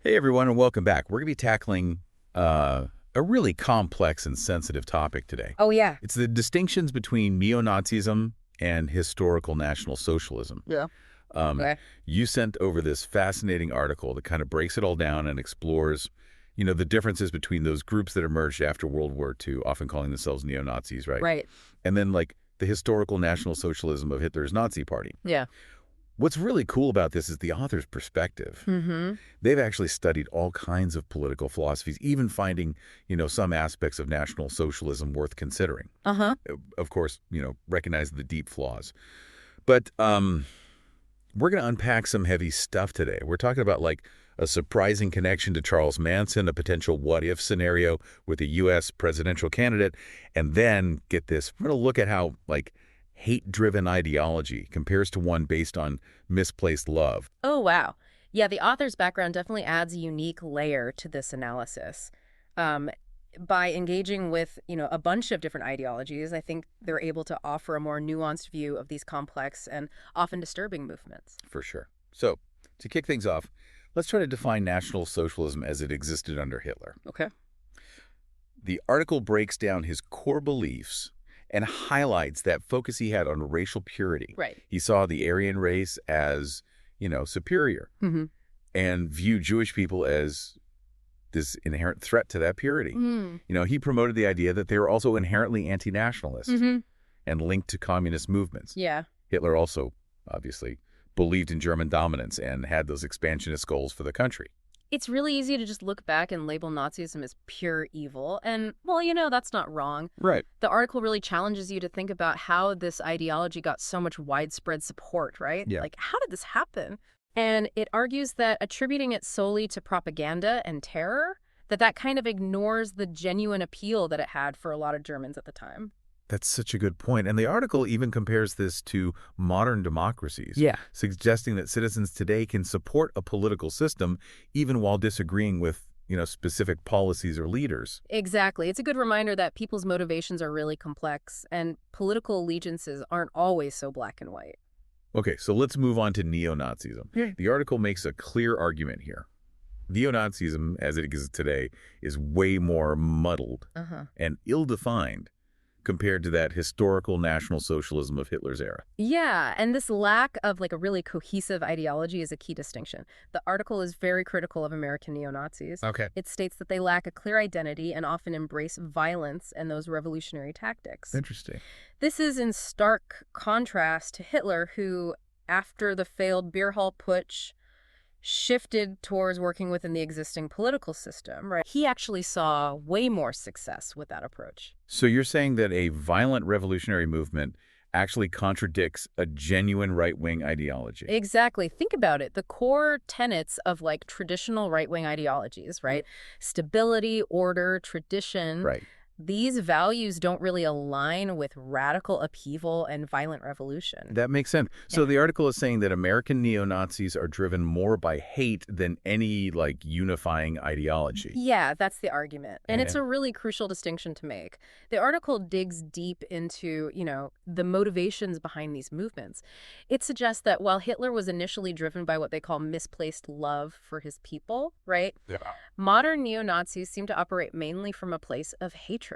Hey everyone, and welcome back. We're going to be tackling a really complex and sensitive topic today. Oh, yeah. It's the distinctions between neo-Nazism and historical National Socialism. Yeah. Um, Okay. you sent over this fascinating article that kind of breaks it all down and explores, the differences between those groups that emerged after World War II, often calling themselves neo-Nazis, right? Right. And then, like, the historical National Socialism of Hitler's Nazi Party. Yeah. What's really cool about this is the author's perspective. Mm-hmm. They've actually studied all kinds of political philosophies, even finding, some aspects of National Socialism worth considering. Uh-huh. Of course, recognize the deep flaws. But we're going to unpack some heavy stuff today. We're talking about, like, a surprising connection to Charles Manson, a potential what-if scenario with a U.S. presidential candidate, and then, get this, we're going to look at how, like, hate-driven ideology compares to one based on misplaced love. Oh, wow. Yeah, the author's background definitely adds a unique layer to this analysis. By engaging with, a bunch of different ideologies, I think they're able to offer a more nuanced view of these complex and often disturbing movements. For sure. So, to kick things off, let's try to define National Socialism as it existed under Hitler. Okay. The article breaks down his core beliefs and highlights that focus he had on racial purity. Right. He saw the Aryan race as, superior, Mm-hmm. and viewed Jewish people as this inherent threat to that purity. Mm. He promoted the idea that they were also inherently anti-nationalist Mm-hmm. and linked to communist movements. Yeah. Hitler also, obviously, believed in German dominance and had those expansionist goals for the country. It's really easy to just look back and label Nazism as pure evil. And, well, that's not wrong. Right. The article really challenges you to think about how this ideology got so much widespread support, right? Yeah. Like, how did this happen? And it argues that attributing it solely to propaganda and terror, that kind of ignores the genuine appeal that it had for a lot of Germans at the time. That's such a good point. And the article even compares this to modern democracies, Yeah. suggesting that citizens today can support a political system even while disagreeing with, specific policies or leaders. Exactly. It's a good reminder that people's motivations are really complex and political allegiances aren't always so black and white. Okay, so let's move on to neo-Nazism. Yeah. The article makes a clear argument here. Neo-Nazism, as it exists today, is way more muddled Uh-huh. and ill-defined compared to that historical National Socialism of Hitler's era. Yeah, and this lack of a really cohesive ideology is a key distinction. The article is very critical of American neo-Nazis. Okay. It states that they lack a clear identity and often embrace violence and those revolutionary tactics. Interesting. This is in stark contrast to Hitler, who, after the failed beer hall putsch, shifted towards working within the existing political system, right? He actually saw way more success with that approach. So you're saying that a violent revolutionary movement actually contradicts a genuine right-wing ideology. Exactly. Think about it. The core tenets of traditional right-wing ideologies, right? Stability, order, tradition. Right. These values don't really align with radical upheaval and violent revolution. That makes sense. So Yeah. the article is saying that American neo-Nazis are driven more by hate than any, unifying ideology. Yeah, that's the argument. And it's Yeah. a really crucial distinction to make. The article digs deep into, the motivations behind these movements. It suggests that while Hitler was initially driven by what they call misplaced love for his people, right? Yeah. Modern neo-Nazis seem to operate mainly from a place of hatred.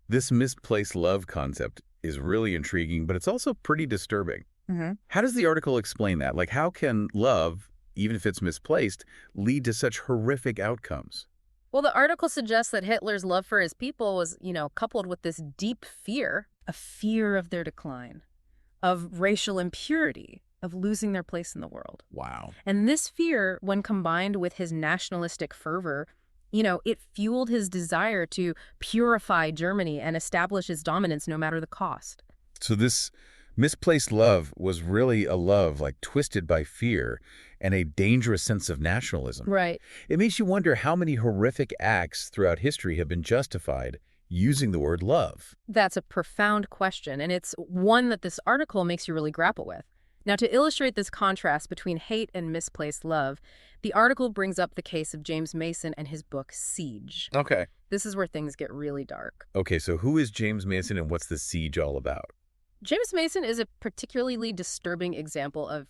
This misplaced love concept is really intriguing, but it's also pretty disturbing. Mm-hmm. How does the article explain that? Like, how can love, even if it's misplaced, lead to such horrific outcomes? Well, the article suggests that Hitler's love for his people was, coupled with this deep fear, a fear of their decline, of racial impurity, of losing their place in the world. Wow. And this fear, when combined with his nationalistic fervor, it fueled his desire to purify Germany and establish his dominance no matter the cost. So this misplaced love was really a love, twisted by fear and a dangerous sense of nationalism. Right. It makes you wonder how many horrific acts throughout history have been justified using the word love. That's a profound question, and it's one that this article makes you really grapple with. Now, to illustrate this contrast between hate and misplaced love, the article brings up the case of James Mason and his book Siege. Okay. This is where things get really dark. Okay, so who is James Mason and what's the siege all about? James Mason is a particularly disturbing example of,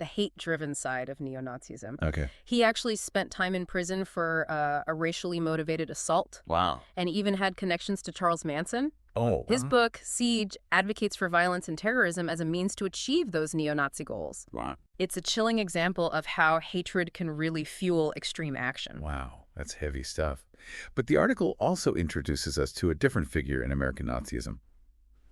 the hate-driven side of neo-Nazism. Okay. He actually spent time in prison for a racially motivated assault Wow. and even had connections to Charles Manson. Oh, His wow. book, Siege, advocates for violence and terrorism as a means to achieve those neo-Nazi goals. Wow. It's a chilling example of how hatred can really fuel extreme action. Wow, that's heavy stuff. But the article also introduces us to a different figure in American Nazism,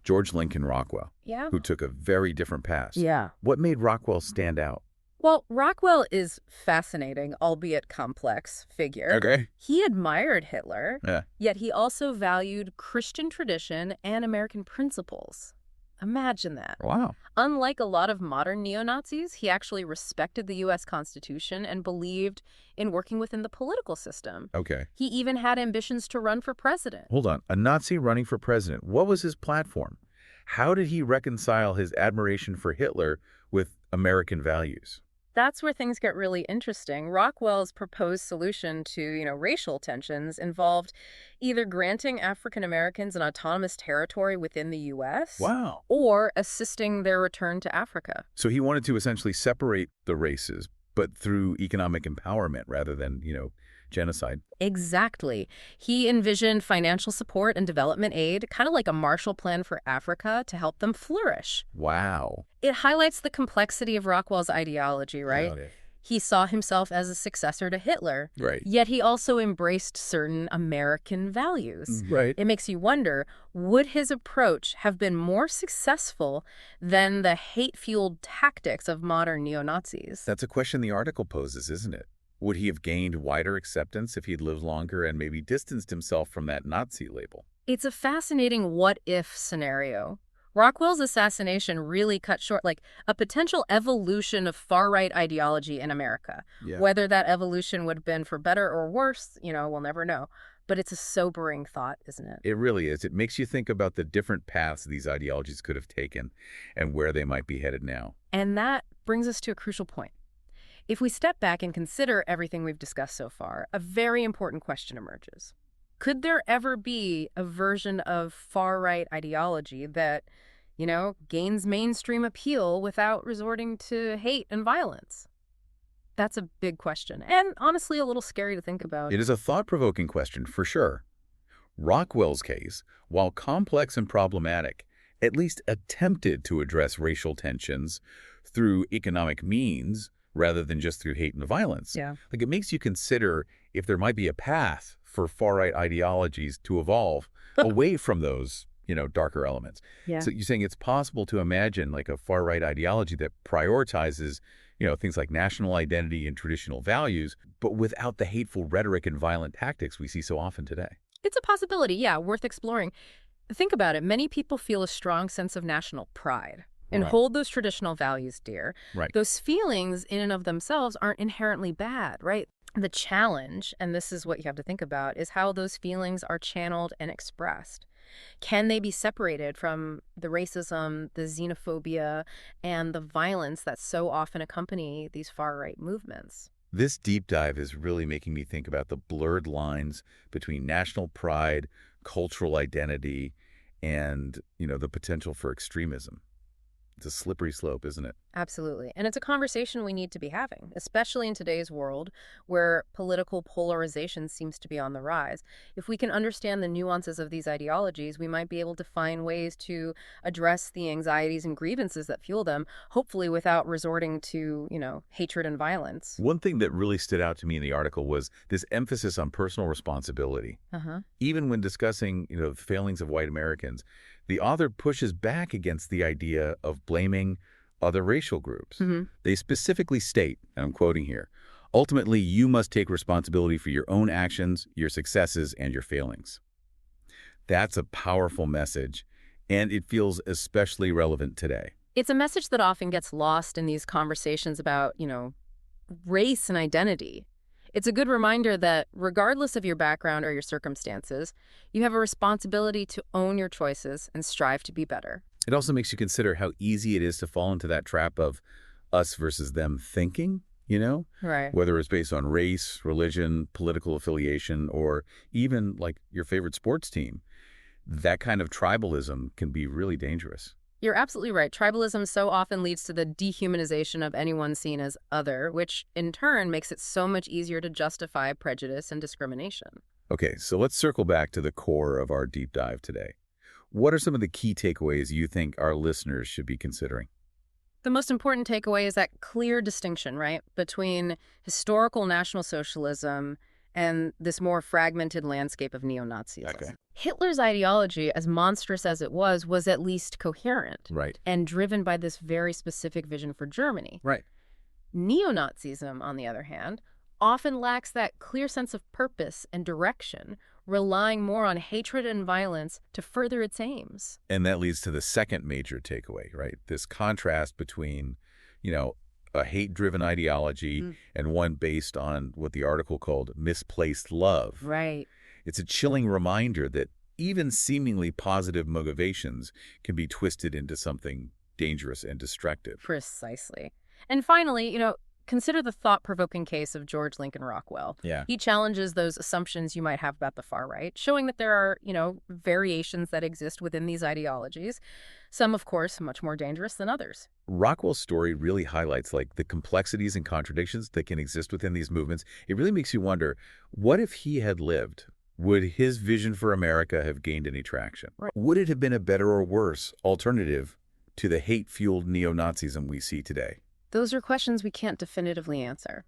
George Lincoln Rockwell, Yeah? who took a very different path. Yeah. What made Rockwell stand out? Well, Rockwell is fascinating, albeit complex, figure. Okay. He admired Hitler, Yeah. yet he also valued Christian tradition and American principles. Imagine that. Wow. Unlike a lot of modern neo-Nazis, he actually respected the U.S. Constitution and believed in working within the political system. Okay. He even had ambitions to run for president. Hold on. A Nazi running for president. What was his platform? How did he reconcile his admiration for Hitler with American values? That's where things get really interesting. Rockwell's proposed solution to, racial tensions involved either granting African Americans an autonomous territory within the U.S. Wow. or assisting their return to Africa. So he wanted to essentially separate the races, but through economic empowerment rather than, genocide. Exactly. He envisioned financial support and development aid, kind of like a Marshall Plan for Africa, to help them flourish. Wow. It highlights the complexity of Rockwell's ideology, right? Got it. He saw himself as a successor to Hitler, Right. yet he also embraced certain American values. Right. It makes you wonder, would his approach have been more successful than the hate-fueled tactics of modern neo-Nazis? That's a question the article poses, isn't it? Would he have gained wider acceptance if he'd lived longer and maybe distanced himself from that Nazi label? It's a fascinating what-if scenario. Rockwell's assassination really cut short, a potential evolution of far-right ideology in America. Yeah. Whether that evolution would have been for better or worse, we'll never know. But it's a sobering thought, isn't it? It really is. It makes you think about the different paths these ideologies could have taken and where they might be headed now. And that brings us to a crucial point. If we step back and consider everything we've discussed so far, a very important question emerges. Could there ever be a version of far-right ideology that, gains mainstream appeal without resorting to hate and violence? That's a big question, and honestly a little scary to think about. It is a thought-provoking question, for sure. Rockwell's case, while complex and problematic, at least attempted to address racial tensions through economic means rather than just through hate and violence. Yeah. It makes you consider if there might be a path for far-right ideologies to evolve away from those, darker elements. Yeah. So you're saying it's possible to imagine a far-right ideology that prioritizes, things like national identity and traditional values, but without the hateful rhetoric and violent tactics we see so often today. It's a possibility, yeah, worth exploring. Think about it. Many people feel a strong sense of national pride and Right. hold those traditional values dear. Right. Those feelings in and of themselves aren't inherently bad, right? The challenge, and this is what you have to think about, is how those feelings are channeled and expressed. Can they be separated from the racism, the xenophobia, and the violence that so often accompany these far-right movements? This deep dive is really making me think about the blurred lines between national pride, cultural identity, and, the potential for extremism. It's a slippery slope, isn't it? Absolutely. And it's a conversation we need to be having, especially in today's world where political polarization seems to be on the rise. If we can understand the nuances of these ideologies, we might be able to find ways to address the anxieties and grievances that fuel them, hopefully without resorting to, hatred and violence. One thing that really stood out to me in the article was this emphasis on personal responsibility. Uh-huh. Even when discussing, the failings of white Americans, the author pushes back against the idea of blaming other racial groups. Mm-hmm. They specifically state, and I'm quoting here, ultimately, you must take responsibility for your own actions, your successes, and your failings. That's a powerful message, and it feels especially relevant today. It's a message that often gets lost in these conversations about, race and identity. It's a good reminder that regardless of your background or your circumstances, you have a responsibility to own your choices and strive to be better. It also makes you consider how easy it is to fall into that trap of us versus them thinking, Right. whether it's based on race, religion, political affiliation, or even your favorite sports team. That kind of tribalism can be really dangerous. You're absolutely right. Tribalism so often leads to the dehumanization of anyone seen as other, which in turn makes it so much easier to justify prejudice and discrimination. Okay, so let's circle back to the core of our deep dive today. What are some of the key takeaways you think our listeners should be considering? The most important takeaway is that clear distinction, right, between historical National Socialism and this more fragmented landscape of neo-Nazism. Okay. Hitler's ideology, as monstrous as it was at least coherent Right. and driven by this very specific vision for Germany. Right. Neo-Nazism, on the other hand, often lacks that clear sense of purpose and direction, relying more on hatred and violence to further its aims. And that leads to the second major takeaway, right? This contrast between, you know, a hate-driven ideology and one based on what the article called misplaced love. Right. It's a chilling reminder that even seemingly positive motivations can be twisted into something dangerous and destructive. Precisely. And finally, consider the thought-provoking case of George Lincoln Rockwell. Yeah. He challenges those assumptions you might have about the far right, showing that there are, variations that exist within these ideologies. Some, of course, much more dangerous than others. Rockwell's story really highlights like the complexities and contradictions that can exist within these movements. It really makes you wonder, what if he had lived? Would his vision for America have gained any traction? Right. Would it have been a better or worse alternative to the hate-fueled neo-Nazism we see today? Those are questions we can't definitively answer.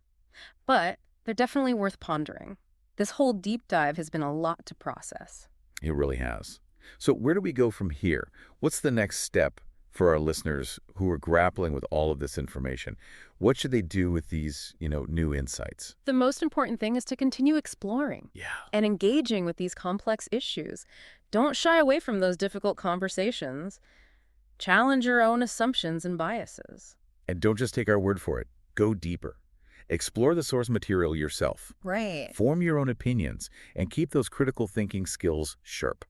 But they're definitely worth pondering. This whole deep dive has been a lot to process. It really has. So where do we go from here? What's the next step for our listeners who are grappling with all of this information? What should they do with these, new insights? The most important thing is to continue exploring Yeah. and engaging with these complex issues. Don't shy away from those difficult conversations. Challenge your own assumptions and biases. And don't just take our word for it. Go deeper. Explore the source material yourself. Right. Form your own opinions and keep those critical thinking skills sharp.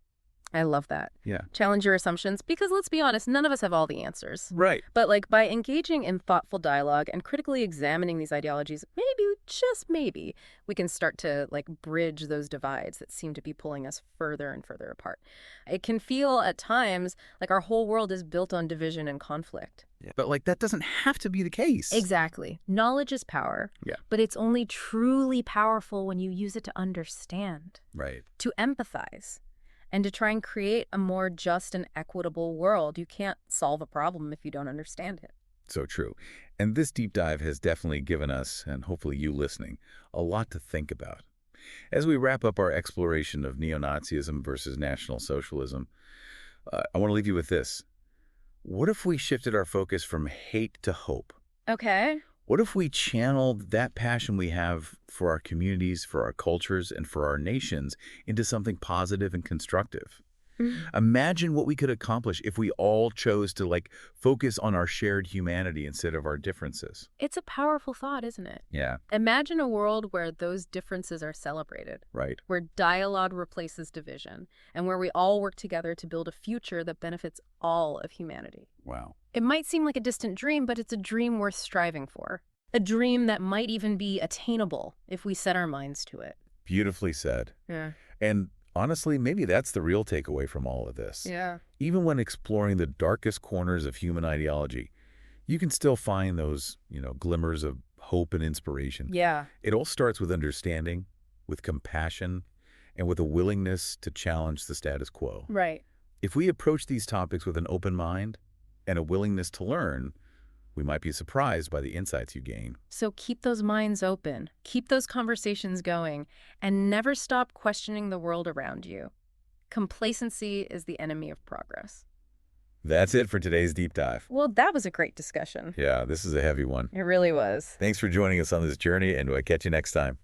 I love that. Yeah. Challenge your assumptions because let's be honest, none of us have all the answers. Right. But by engaging in thoughtful dialogue and critically examining these ideologies, maybe, just maybe, we can start to bridge those divides that seem to be pulling us further and further apart. It can feel at times like our whole world is built on division and conflict. Yeah. But that doesn't have to be the case. Exactly. Knowledge is power. Yeah. But it's only truly powerful when you use it to understand, Right. to empathize, and to try and create a more just and equitable world. You can't solve a problem if you don't understand it. So true. And this deep dive has definitely given us, and hopefully you listening, a lot to think about. As we wrap up our exploration of neo-Nazism versus National Socialism, I want to leave you with this. What if we shifted our focus from hate to hope? Okay. What if we channeled that passion we have for our communities, for our cultures, and for our nations into something positive and constructive? Imagine what we could accomplish if we all chose to focus on our shared humanity instead of our differences. It's a powerful thought, isn't it? Yeah, Imagine a world where those differences are celebrated, right. where dialogue replaces division, and where we all work together to build a future that benefits all of humanity. Wow. It might seem like a distant dream, but it's a dream worth striving for. A dream that might even be attainable if we set our minds to it. Beautifully said. Yeah. And honestly, maybe that's the real takeaway from all of this. Yeah. Even when exploring the darkest corners of human ideology, you can still find those, glimmers of hope and inspiration. Yeah. It all starts with understanding, with compassion, and with a willingness to challenge the status quo. Right. If we approach these topics with an open mind and a willingness to learn, we might be surprised by the insights you gain. So keep those minds open, keep those conversations going, and never stop questioning the world around you. Complacency is the enemy of progress. That's it for today's deep dive. Well, that was a great discussion. Yeah, this is a heavy one. It really was. Thanks for joining us on this journey, and we'll catch you next time.